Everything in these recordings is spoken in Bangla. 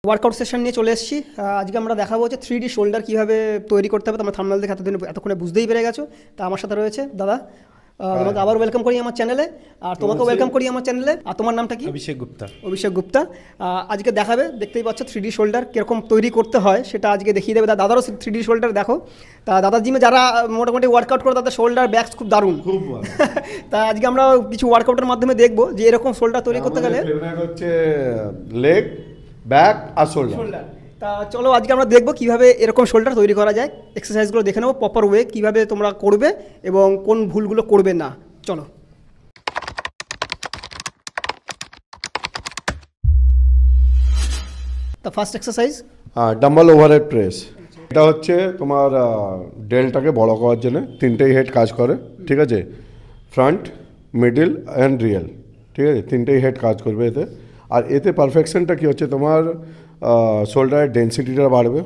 ওয়ার্কআউট সেশন নিয়ে চলে এসেছি। আজকে আমরা দেখাবো যে 3D শোল্ডার কীভাবে তৈরি করতে হবে। তোমরা থাম্বনেল দেখে এতক্ষণে বুঝতেই পেরে গেছো। তা আমার সাথে রয়েছে দাদা, তোমাকে আবার ওয়েলকাম করি আমার চ্যানেলে, আর তোমাকেও ওয়েলকাম করি আমার চ্যানেলে। আর তোমার নামটা কি? অভিষেক গুপ্তা। অভিষেক গুপ্তা আজকে দেখাবে, দেখতেই পাচ্ছ 3D শোল্ডার কীরকম তৈরি করতে হয় সেটা আজকে দেখিয়ে দেবে। দাদারও 3D শোল্ডার দেখো। তা দাদার জিমে যারা মোটামুটি ওয়ার্কআউট করে তাদের শোল্ডার ব্যাকস খুব দারুণ। তা আজকে আমরা কিছু ওয়ার্কআউটের মাধ্যমে দেখবো যে এরকম শোল্ডার তৈরি করতে গেলে হচ্ছে লেগ, ব্যাক আর শোল্ডার। তা চলো আজকে আমরা দেখবো কীভাবে এরকম শোল্ডার তৈরি করা যায়। এক্সারসাইজগুলো দেখে নেবো প্রপার ওয়ে কীভাবে তোমরা করবে এবং কোন ভুলগুলো করবে না। চলো। তা first exercise dumbbell overhead press. এটা হচ্ছে তোমার ডেলটাকে বড় করার জন্য তিনটেই হেড কাজ করে, ঠিক আছে? ফ্রন্ট, মিডল অ্যান্ড রিয়েল, ঠিক আছে? তিনটেই হেড কাজ করবে এতে। আর এতে পারফেকশনটা কী হচ্ছে, তোমার শোল্ডারের ডেন্সিটিটা বাড়বে,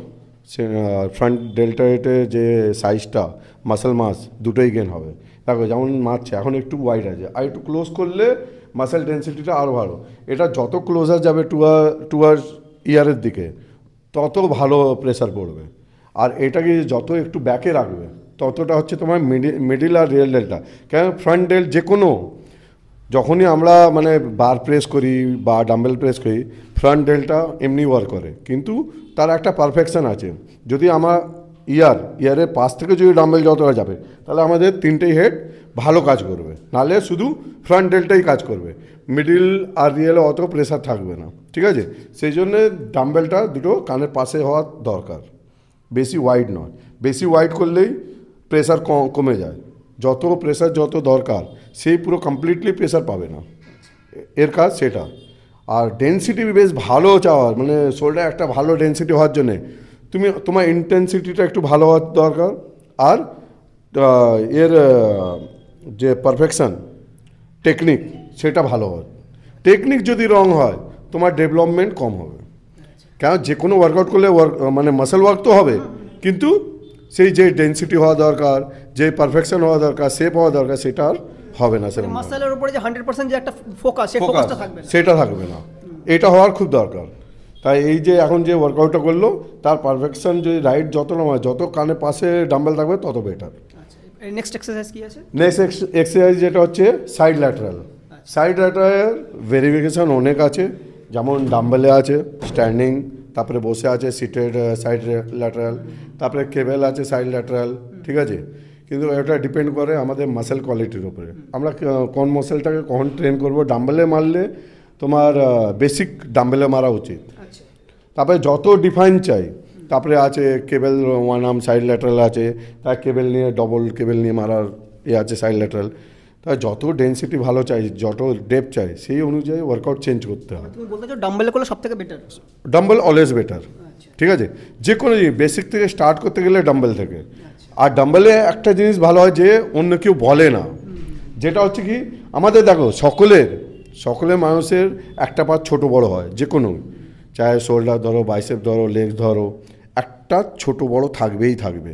ফ্রন্ট ডেল্টাতে যে সাইজটা মাসেল মাস দুটোই গেন হবে। দেখো যেমন মারছে এখন একটু ওয়াইড আছে, আর একটু ক্লোজ করলে মাসেল ডেন্সিটিটা আরও ভালো। এটা যত ক্লোজার যাবে টুয়ার্ডস ইয়ারের দিকে তত ভালো প্রেসার পড়বে। আর এটাকে যত একটু ব্যাকে রাখবে ততটা হচ্ছে তোমার মিডিল আর রিয়েল ডেলটা। কেন ফ্রন্ট ডেল যে কোনো যখনই আমরা মানে বার প্রেস করি বা ডাম্বেল প্রেস করি, ফ্রন্ট ডেলটা এমনি ওয়ার্ক করে, কিন্তু তার একটা পারফেকশান আছে। যদি আমার ইয়ারের পাশ থেকে যদি ডাম্বেল যতটা যাবে তাহলে আমাদের তিনটেই হেড ভালো কাজ করবে, নাহলে শুধু ফ্রন্ট ডেলটাই কাজ করবে, মিডিল আর রিয়েলে অত প্রেসার থাকবে না, ঠিক আছে? সেই জন্যে ডাম্বেলটা দুটো কানের পাশে হওয়ার দরকার, বেশি ওয়াইড নয়। বেশি ওয়াইড করলেই প্রেসার কমে যায়। যত প্রেসার যত দরকার সেই পুরো কমপ্লিটলি প্রেসার পাবে না, এর কাজ সেটা। আর ডেন্সিটি বেশ ভালো চাওয়ার, মানে শোল্ডার একটা ভালো ডেন্সিটি হওয়ার জন্যে তোমার ইন্টেন্সিটিটা একটু ভালো হওয়ার দরকার। আর এর যে পারফেকশান টেকনিক সেটা ভালো হয়। টেকনিক যদি রং হয় তোমার ডেভেলপমেন্ট কম হবে। কেন যে কোনো ওয়ার্কআউট করলে মানে মাসেল ওয়ার্ক তো হবে, কিন্তু সেই যে ডেন্সিটি হওয়া দরকার, যে পারফেকশন হওয়া দরকার, শেপ হওয়া দরকার, সেটা আর হবে না। সেরকম মাসেলের উপরে যে 100% যে একটা ফোকাস, সেই ফোকাসটা থাকবে না, সেটা থাকবে না। এটা হওয়ার খুব দরকার। তাই এই যে এখন যে ওয়ার্কআউটটা করলো তার পারফেকশন যদি রাইট যত নয়, যত কানে পাশে ডাম্বেল থাকবে তত বেটার। নেক্সট এক্সারসাইজ কি আছে? নেক্সট এক্সারসাইজ যেটা হচ্ছে side lateral. Side lateral verification অনেক আছে, যেমন ডাম্বেলে আছে স্ট্যান্ডিং, তারপরে বসে আছে সিটেড সাইড ল্যাটারাল, তারপরে কেবেল আছে সাইড ল্যাটারাল, ঠিক আছে? কিন্তু এটা ডিপেন্ড করে আমাদের মাসেল কোয়ালিটির উপরে, আমরা কোন মাসেলটাকে কখন ট্রেন করব। ডাম্বেলে মারলে তোমার বেসিক ডাম্বেলে মারা উচিত। তারপরে যত ডিফাইন চাই, তারপরে আছে cable one arm side lateral আছে, তার কেবেল নিয়ে ডবল কেবেল নিয়ে মারার আছে সাইড ল্যাটারাল। তাই যত ডেন্সিটি ভালো চাই, যত ডেপথ চাই, সেই অনুযায়ী ওয়ার্কআউট চেঞ্জ করতে হয়। তুমি বলতে চাও ডাম্বেলে করলে সবথেকে বেটার? ডাম্বেল অলওয়েজ বেটার, ঠিক আছে? যে কোনো জিনিস বেসিক থেকে স্টার্ট করতে গেলে ডাম্বেল থেকে। আর ডাম্বেলে একটা জিনিস ভালো হয় যে অন্য কেউ বলে না, যেটা হচ্ছে কি আমাদের দেখো সকলের মানুষের একটা পা ছোটো বড়ো হয়, যে কোনো, চাহে শোল্ডার ধরো, বাইসেপ ধরো, লেগ ধরো, একটা ছোটো বড়ো থাকবেই থাকবে।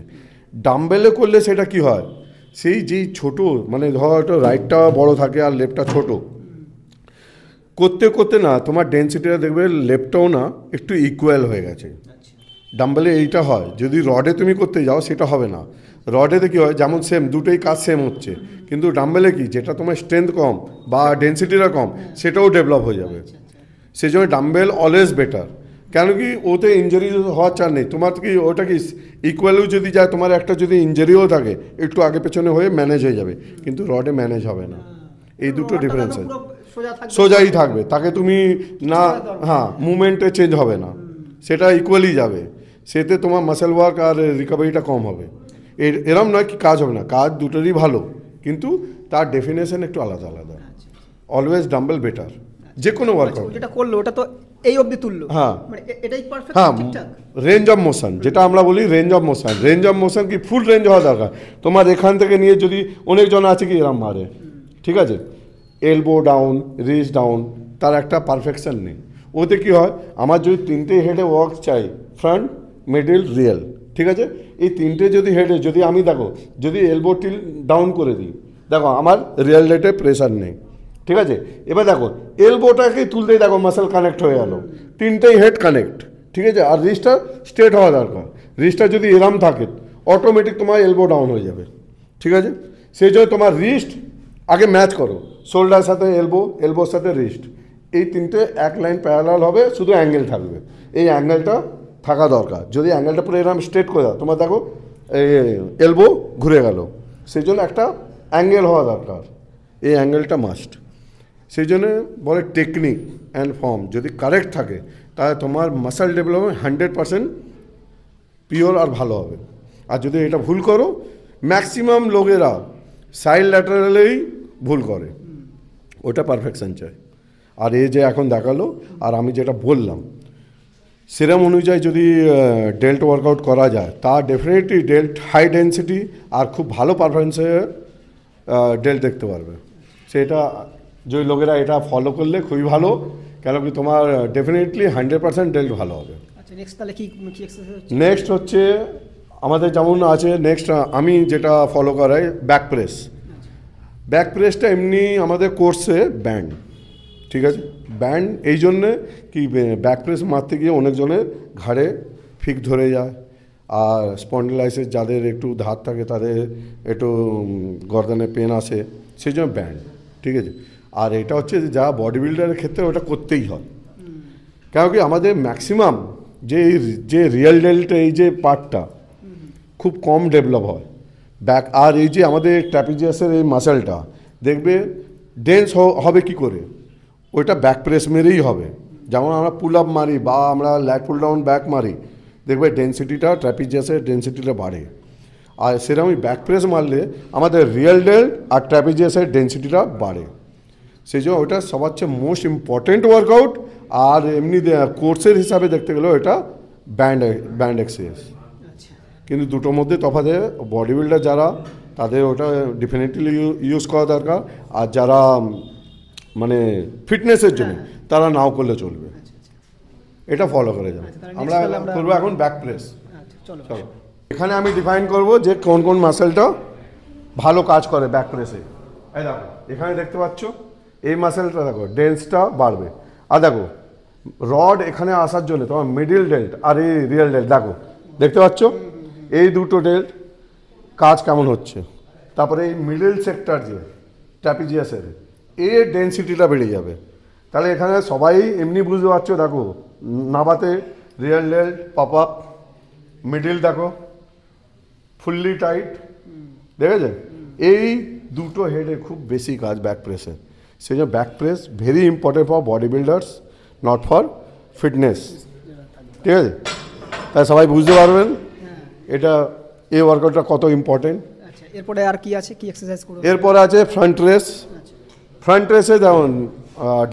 ডাম্বেলে করলে সেটা কি হয়, সেই যেই ছোটো মানে ধরো রাইটটা বড় থাকে আর লেফটটা ছোট, করতে করতে না তোমার ডেন্সিটিটা দেখবে লেফটটাও না একটু ইকুয়াল হয়ে গেছে। ডাম্বেলে এইটা হয়, যদি রডে তুমি করতে যাও সেটা হবে না। রডেতে কী হয়, যেমন সেম দুটোই কাজ সেম হচ্ছে, কিন্তু ডাম্বেলে কি যেটা তোমার স্ট্রেংথ কম বা ডেন্সিটিটা কম সেটাও ডেভেলপ হয়ে যাবে। সেই জন্য ডাম্বেল অলওয়েজ বেটার। কেন কি ওতে ইঞ্জুরি হওয়ার চার নেই। তোমার কি ওটা কি ইকুয়ালও যদি যায়, তোমার একটা যদি ইঞ্জুরিও থাকে একটু আগে পেছনে হয়ে ম্যানেজ হয়ে যাবে, কিন্তু রডে ম্যানেজ হবে না। এই দুটো ডিফারেন্স আছে। সোজাই থাকবে, তাকে তুমি না, হ্যাঁ, মুভমেন্টে চেঞ্জ হবে না, সেটা ইকুয়ালি যাবে। সেতে তোমার মাসেল ওয়ার্ক আর রিকভারিটা কম হবে। এরম নয় কি কাজ হবে না, কাজ দুটোরই ভালো, কিন্তু তার ডেফিনেশন একটু আলাদা আলাদা। অলওয়েজ ডাম্বেল বেটার যে কোনো ওয়ার্কআউট। যেটা করলো ওটা তো এই অবধি তুললো, হ্যাঁ, মানে এটাই পারফেক্ট, হ্যাঁ। ঠিকঠাক রেঞ্জ অফ মোশন যেটা আমরা বলি, রেঞ্জ অফ মোশন কি ফুল রেঞ্জ হওয়া দরকার। তোমার এখান থেকে নিয়ে যদি অনেকজন আছে কি এরম মারে, ঠিক আছে, এলবো ডাউন, রিস্ট ডাউন, তার একটা পারফেকশন নেই। ওতে কি হয়, আমার যদি তিনটে হেডে ওয়ার্ক চাই, ফ্রন্ট, মিডল, রিয়েল, ঠিক আছে, এই তিনটে যদি হেডে যদি আমি দেখো যদি এলবো টিল ডাউন করে দিই, দেখো আমার রিয়েল রেটে প্রেশার নেই, ঠিক আছে? এবার দেখো এলবোটাকে তুলতেই দেখো মাসেল কানেক্ট হয়ে গেল, তিনটেই হেড কানেক্ট, ঠিক আছে, আর রিস্টটা স্ট্রেট হওয়া দরকার। রিস্টটা যদি এরম থাকে অটোমেটিক তোমার এলবো ডাউন হয়ে যাবে, ঠিক আছে। সেই জন্য তোমার রিস্ট আগে ম্যাচ করো, শোল্ডার সাথে এলবো, এলবোর সাথে রিস্ট, এই তিনটে এক লাইন প্যারালাল হবে, শুধু অ্যাঙ্গেল থাকবে। এই অ্যাঙ্গেলটা থাকা দরকার। যদি অ্যাঙ্গেলটা পুরো এরকম স্ট্রেট করে দাও, তোমার দেখো এই এলবো ঘুরে গেল, সেই জন্য একটা অ্যাঙ্গেল হওয়া দরকার, এই অ্যাঙ্গেলটা মাস্ট। সেই জন্য বলে টেকনিক অ্যান্ড ফর্ম যদি কারেক্ট থাকে তাহলে তোমার মাসল ডেভেলপমেন্ট 100% পিওর আর ভালো হবে। আর যদি এটা ভুল করো, ম্যাক্সিমাম লোকেরা সাইড ল্যাটারালেই ভুল করে, ওটা পারফেকশন চাই। আর এই যে এখন দেখালো আর আমি যেটা বললাম সেরম অনুযায়ী যদি ডেল্ট ওয়ার্কআউট করা যায়, তা ডেফিনেটলি ডেল্ট হাই ডেন্সিটি আর খুব ভালো পারফরমেন্সে ডেল্ট দেখতে পারবে। সেটা যে লোকেরা এটা ফলো করলে খুবই ভালো, কেন কি তোমার ডেফিনেটলি 100% ডেল্ট ভালো হবে। আচ্ছা, নেক্সট তাহলে কি এক্সারসাইজ? নেক্সট হচ্ছে আমাদের যেমন আছে, নেক্সট আমি যেটা ফলো করাই ব্যাক প্রেস। ব্যাক প্রেসটা এমনি আমাদের কোর্সে ব্যান্ড, ঠিক আছে। ব্যান্ড এই জন্যে কি ব্যাক প্রেস মারতে গিয়ে অনেকজনের ঘাড়ে ফিক ধরে যায়, আর স্পন্ডিলাইসিস যাদের একটু ধার থাকে তাদের একটু গর্দানে পেন আসে, সেই জন্য ব্যান্ড, ঠিক আছে। আর এটা হচ্ছে যা বডি বিল্ডারের ক্ষেত্রে ওটা করতেই হয়, কেন কি আমাদের ম্যাক্সিমাম যে রিয়েল ডেল্ট এই যে পার্টটা খুব কম ডেভেলপ হয় ব্যাক। আর এই যে আমাদের ট্র্যাপিজিয়াসের এই মাসেলটা দেখবে ডেন্স হবে কি করে, ওইটা ব্যাক প্রেস মেরেই হবে। যেমন আমরা পুল আপ মারি বা আমরা ল্যাগ পুল ডাউন ব্যাক মারি, দেখবে ডেন্সিটিটা ট্র্যাপিজিয়াসের ডেন্সিটিটা বাড়ে। আর সেরকমই ব্যাক প্রেস মারলে আমাদের রিয়েল ডেল্ট আর ট্র্যাপিজিয়াসের ডেন্সিটিটা বাড়ে। সেই জন্য ওটা সবার চেয়ে মোস্ট ইম্পর্টেন্ট ওয়ার্কআউট। আর এমনি কোর্সের হিসাবে দেখতে গেলেও এটা ব্যান্ড এক্সারসাইজ। কিন্তু দুটোর মধ্যে তফাতে বডি বিল্ডার যারা তাদের ওটা ডেফিনেটলি ইউজ করা দরকার, আর যারা মানে ফিটনেসের জন্য তারা নাও করলে চলবে, এটা ফলো করে যাবে। আমরা করবো এখন ব্যাক প্রেস। চলো এখানে আমি ডিফাইন করব যে কোন কোন মাসেলটা ভালো কাজ করে ব্যাক প্রেসে। এই দেখো এখানে দেখতে পাচ্ছ এই মাসেলটা দেখো ডেন্সটা বাড়বে। আর দেখো রড এখানে আসার জন্য তোমার মিডিল ডেল্ট আর এই রিয়েল ডেল্ট দেখো দেখতে পাচ্ছ, এই দুটো ডেল্ট কাজ কেমন হচ্ছে। তারপরে এই মিডল সেক্টর যে ট্র্যাপিজিয়াসের এর ডেন্সিটিটা বেড়ে যাবে। তাহলে এখানে সবাই এমনি বুঝতে পারছো, দেখো নাবাতে rear delt pop up, middle দেখো ফুললি টাইট, দেখেছে। এই দুটো হেডে খুব বেশি কাজ ব্যাক প্রেসে। সেই জন্য back press very important for body builders, not for fitness, ঠিক আছে। তাই সবাই বুঝতে পারবেন এটা এই ওয়ার্কআউটটা কত ইম্পর্টেন্ট। আচ্ছা, এরপরে আর কি আছে, কি এক্সারসাইজ করব? এরপরে আছে ফ্রন্ট রেস। ফ্রন্ট রেসে যেমন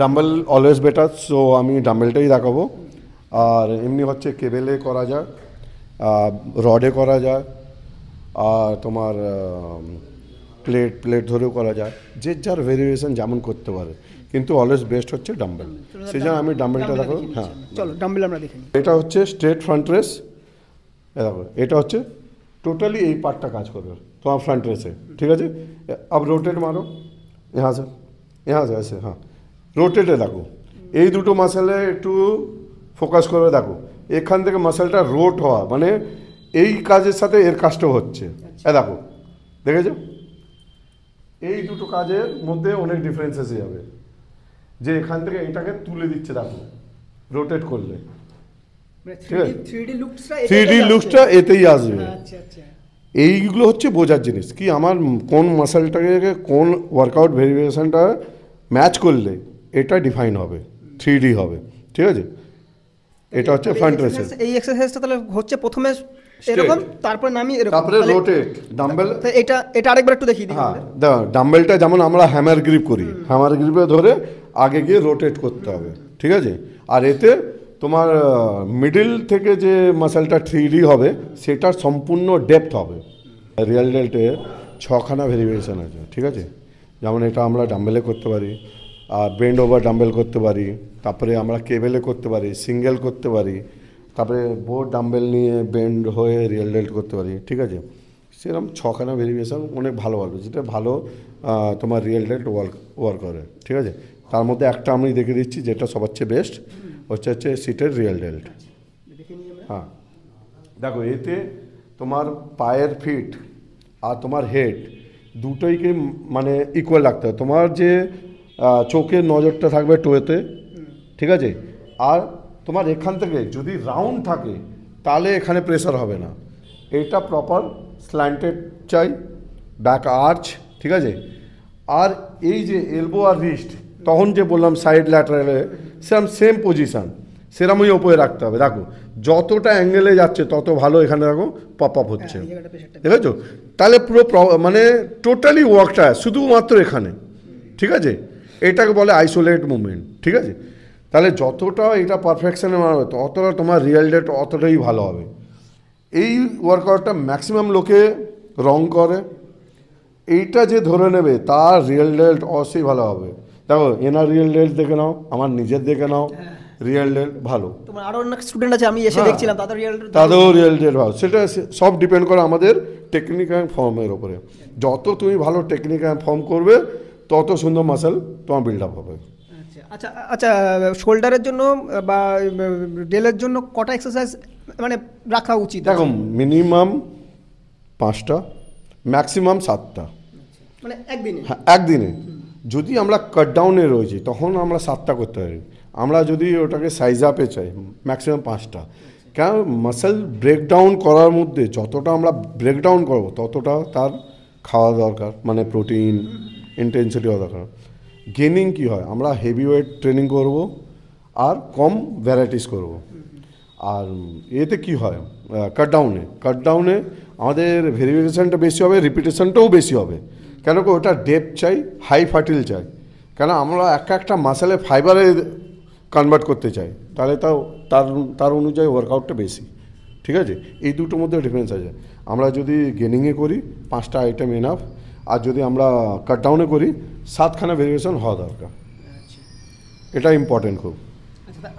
ডাম্বেল অলওয়েজ বেটার, সো আমি ডাম্বেলটাই দেখাবো। আর এমনি হচ্ছে কেবেলে করা যায়, রডে করা যায়, আর তোমার প্লেট ধরেও করা যায়, যে যার ভেরিয়েশন যেমন করতে পারে, কিন্তু অলওয়েজ বেস্ট হচ্ছে ডাম্বেল। সেই জন্য আমি ডাম্বেলটা দেখাবো। হ্যাঁ চলো ডাম্বেল আমরা দেখে নিই। এটা হচ্ছে স্ট্রেট ফ্রন্ট রেস। দেখো এটা হচ্ছে টোটালি এই পার্টটা কাজ করবে তোমার ফ্রন্ট রেসে, ঠিক আছে। अब रोटेट मारो यहाँ से ऐसे, हाँ রোটেটে দেখো এই দুটো মাসেলে একটু ফোকাস করে দেখো, এখান থেকে মাসেলটা রোট হওয়া মানে এই কাজের সাথে এর কাজটাও হচ্ছে। দেখো দেখেছো, এই দুটো কাজের মধ্যে অনেক ডিফারেন্স এসে যাবে, যে এখান থেকে এটাকে তুলে দিচ্ছে দেখো রোটেট করলে, থ্রি ডি লুকসটা এতেই আসবে। এইগুলো হচ্ছে বোঝার জিনিস কি আমার কোন মাসেলটাকে কোন ওয়ার্কআউট ভেরিয়েশনটা ম্যাচ করলে এটা ডিফাইন হবে, 3D হবে, ঠিক আছে। এটা হচ্ছে ফ্রন্ট রেসের। এই এক্সারসাইজটা তাহলে হচ্ছে প্রথমে এরকম, তারপর নামি এরকম, তারপরে রোটেট ডাম্বেল। এটা আরেকবার একটু দেখিয়ে দিই। হ্যাঁ দাও, ডাম্বেলটা যেমন আমরা হ্যামার গ্রিপ করি, হ্যামার গ্রিপে ধরে আগে গিয়ে রোটেট করতে হবে, ঠিক আছে। আর এতে তোমার মিডল থেকে যে মাসেলটা 3D হবে সেটার সম্পূর্ণ ডেপথ হবে। রিয়েল ডেল্টে 6খানা ভেরিয়েশন আছে, ঠিক আছে। যেমন এটা আমরা ডাম্বেলে করতে পারি, আর বেন্ড ওভার ডাম্বেল করতে পারি, তারপরে আমরা কেবেলে করতে পারি, সিঙ্গেল করতে পারি, তারপরে বোর্ড ডাম্বেল নিয়ে বেন্ড হয়ে রিয়েল ডেল্ট করতে পারি, ঠিক আছে। সেরকম 6খানা ভেরিয়েশন অনেক ভালো ভালো, যেটা ভালো তোমার রিয়েল ডেল্ট ওয়ার্ক করে, ঠিক আছে। তার মধ্যে একটা আমি দেখে দিচ্ছি যেটা সবার চেয়ে বেস্ট হচ্ছে সিটের রিয়েল ডেল্ট। দেখে নিই আমরা। হ্যাঁ দেখো এতে তোমার পায়ের ফিট আর তোমার হেড দুটোইকে মানে ইকুয়াল রাখতে হবে। তোমার যে চোখের নজরটা থাকবে টোয়েতে, ঠিক আছে, আর তোমার এখান থেকে যদি রাউন্ড থাকে তাহলে এখানে প্রেসার হবে না। এটা প্রপার স্ল্যান্টেড চাই, ব্যাক আর্চ, ঠিক আছে। আর এই যে এলবো আর রিস্ট তখন যে বললাম সাইড ল্যাটারালে সেম পজিশান সেরকমই ওপরে রাখতে হবে। দেখো যতটা অ্যাঙ্গেলে যাচ্ছে তত ভালো এখানে দেখো পপ আপ হচ্ছে, এই জায়গাটা প্রেসারটা দেখেছো? তাহলে পুরো মানে টোটালি ওয়ার্কটা শুধুমাত্র এখানে, ঠিক আছে। এটাকে বলে আইসোলেট মুভমেন্ট, ঠিক আছে। তাহলে যতটা এটা পারফেকশনে মারবে ততটা তোমার রিয়েল ডেট অতটাই ভালো হবে। এই ওয়ার্কআউটটা ম্যাক্সিমাম লোকে রং করে, এইটা যে ধরে নেবে তার রিয়েল ডেট অবশ্যই ভালো হবে। দেখো এনার রিয়েল ডেট দেখে নাও, আমার নিজের দেখে নাও, রিয়েল ডেট ভালো। তোমার আরো অনেক স্টুডেন্ট আছে, আমি এসে দেখছিলাম তাদের রিয়েল তাদেরও রিয়েল ডেট ভালো। সেটা সব ডিপেন্ড করে আমাদের টেকনিক অ্যান্ড ফর্মের ওপরে। যত তুমি ভালো টেকনিক অ্যান্ড ফর্ম করবে তত সুন্দর মাসেল তোমার বিল্ড আপ হবে। আচ্ছা আচ্ছা, শোল্ডারের জন্য বা ডেলের জন্য কটা এক্সারসাইজ মানে রাখা উচিত? দেখো মিনিমাম 5টা, ম্যাক্সিমাম 7টা, মানে একদিনে? হ্যাঁ একদিনে। যদি আমরা কাট ডাউনে রয়েছি তখন আমরা 7টা করতে পারি। আমরা যদি ওটাকে সাইজ আপে চাই ম্যাক্সিমাম 5টা। কেন মাসেল ব্রেকডাউন করার মধ্যে যতটা আমরা ব্রেকডাউন করবো ততটা তার খাওয়া দরকার, মানে প্রোটিন ইন্টেন্সিটিও দরকার। গেনিং কী হয়, আমরা হেভি ওয়েট ট্রেনিং করব আর কম ভ্যারাইটিস করব। আর এতে কি হয়, কাট ডাউনে আমাদের ভেরিফিকেশানটা বেশি হবে, রিপিটেশনটাও বেশি হবে। কেন কি ওটা ডেপথ চাই, হাই ফার্টিল চাই। কেন আমরা একটা মাসেলে ফাইবারে কনভার্ট করতে চাই, তাহলে তার অনুযায়ী ওয়ার্কআউটটা বেশি, ঠিক আছে। এই দুটোর মধ্যে ডিফারেন্স আছে। আমরা যদি গেনিংয়ে করি 5টা আইটেম এনাফ, আর যদি আমরা কাট ডাউনে করি 7খানা ভেরিয়েশন হওয়া দরকার। এটা ইম্পর্টেন্ট খুব।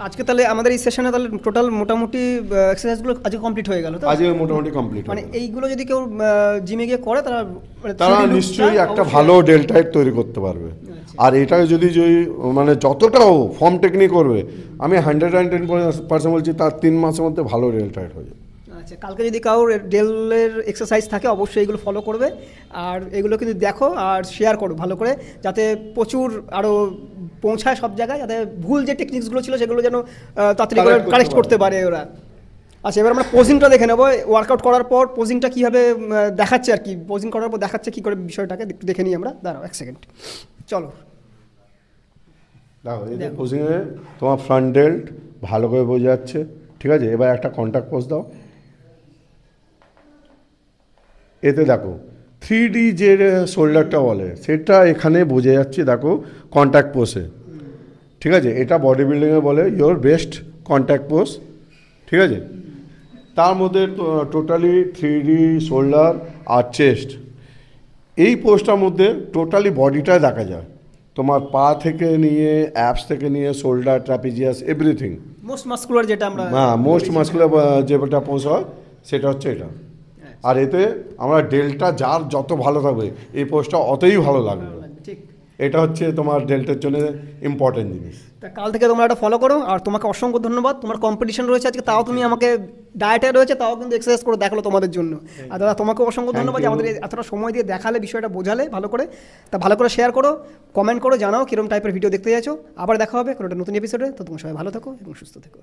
আজকে তাহলে আমাদের এই সেশনে তাহলে টোটাল মোটামুটি এক্সারসাইজগুলো আজকে কমপ্লিট হয়ে গেল তো? আজকে মোটামুটি কমপ্লিট। মানে এইগুলো যদি কেউ জিমে গিয়ে করে তারা মানে নিশ্চয়ই একটা ভালো ডেল্টাইট তৈরি করতে পারবে। আর এটা যদি মানে যতটাও ফর্ম টেকনিক করবে, আমি 110% বলছি তার 3 মাসের মধ্যে ভালো ডেল্টাইট হয়ে যাবে। আচ্ছা, কালকে যদি কারোর ডেলের এক্সারসাইজ থাকে অবশ্যই এগুলো ফলো করবে, আর এগুলো কিন্তু দেখো আর শেয়ার করো ভালো করে, যাতে প্রচুর আরও পৌঁছায় সব জায়গায়, যাতে ভুল যে টেকনিক্সগুলো ছিল সেগুলো যেন তাড়াতাড়ি করে কারেক্ট করতে পারে ওরা। আচ্ছা, এবার আমরা পোজিংটা দেখে নেবো। ওয়ার্কআউট করার পর পোজিংটা কীভাবে দেখাচ্ছে আর কি, পোজিং করার পর দেখাচ্ছে কী করে বিষয়টাকে একটু দেখে নিই আমরা। দাঁড়াও 1 সেকেন্ড, চলো দেখো এই পোজিংয়ে তোমার ফ্রন্ট ডেল্ট ভালো করে বোঝা যাচ্ছে, ঠিক আছে। এবার একটা কন্ট্যাক্ট পোজ দাও। এতে দেখো 3D যে শোল্ডারটা বলে সেটা এখানে বোঝা যাচ্ছে, দেখো কন্ট্যাক্ট পোজে, ঠিক আছে। এটা বডি বিল্ডিংয়ে বলে ইয়োর বেস্ট কন্ট্যাক্ট পোজ, ঠিক আছে। তার মধ্যে টোটালি 3D শোল্ডার আর চেস্ট, এই পোজটার মধ্যে টোটালি বডিটা দেখা যায়, তোমার পা থেকে নিয়ে অ্যাপস থেকে নিয়ে shoulder, trapezius, everything. Most muscular যেটা আমরা, হ্যাঁ মোস্ট মাস্কুলার যেটা পোজ হয় সেটা হচ্ছে এটা। আর এতে আমরা ডেল্টা যার যত ভালো থাকবে এই পোস্টটা অতই ভালো লাগবে। ঠিক, এটা হচ্ছে তোমার ডেল্টার জন্য ইম্পর্টেন্ট জিনিস। তা কাল থেকে তোমরা এটা ফলো করো। আর তোমাকে অসংখ্য ধন্যবাদ, তোমার কম্পিটিশন রয়েছে আজকে, তাও তুমি আমাকে ডায়েটে রয়েছে তাও কিন্তু এক্সারসাইজ করে দেখালো তোমাদের জন্য। আর দাদা তোমাকে অসংখ্য ধন্যবাদ যে আমাদের এতটা সময় দিয়ে দেখালে, বিষয়টা বোঝালে ভালো করে। তা ভালো করে শেয়ার করো, কমেন্ট করো, জানাও কিরকম টাইপের ভিডিও দেখতে চাইছো। আবার দেখা হবে কোনো একটা নতুন এপিসোডে। তো তুমি সবাই ভালো থাকো এবং সুস্থ থেকো।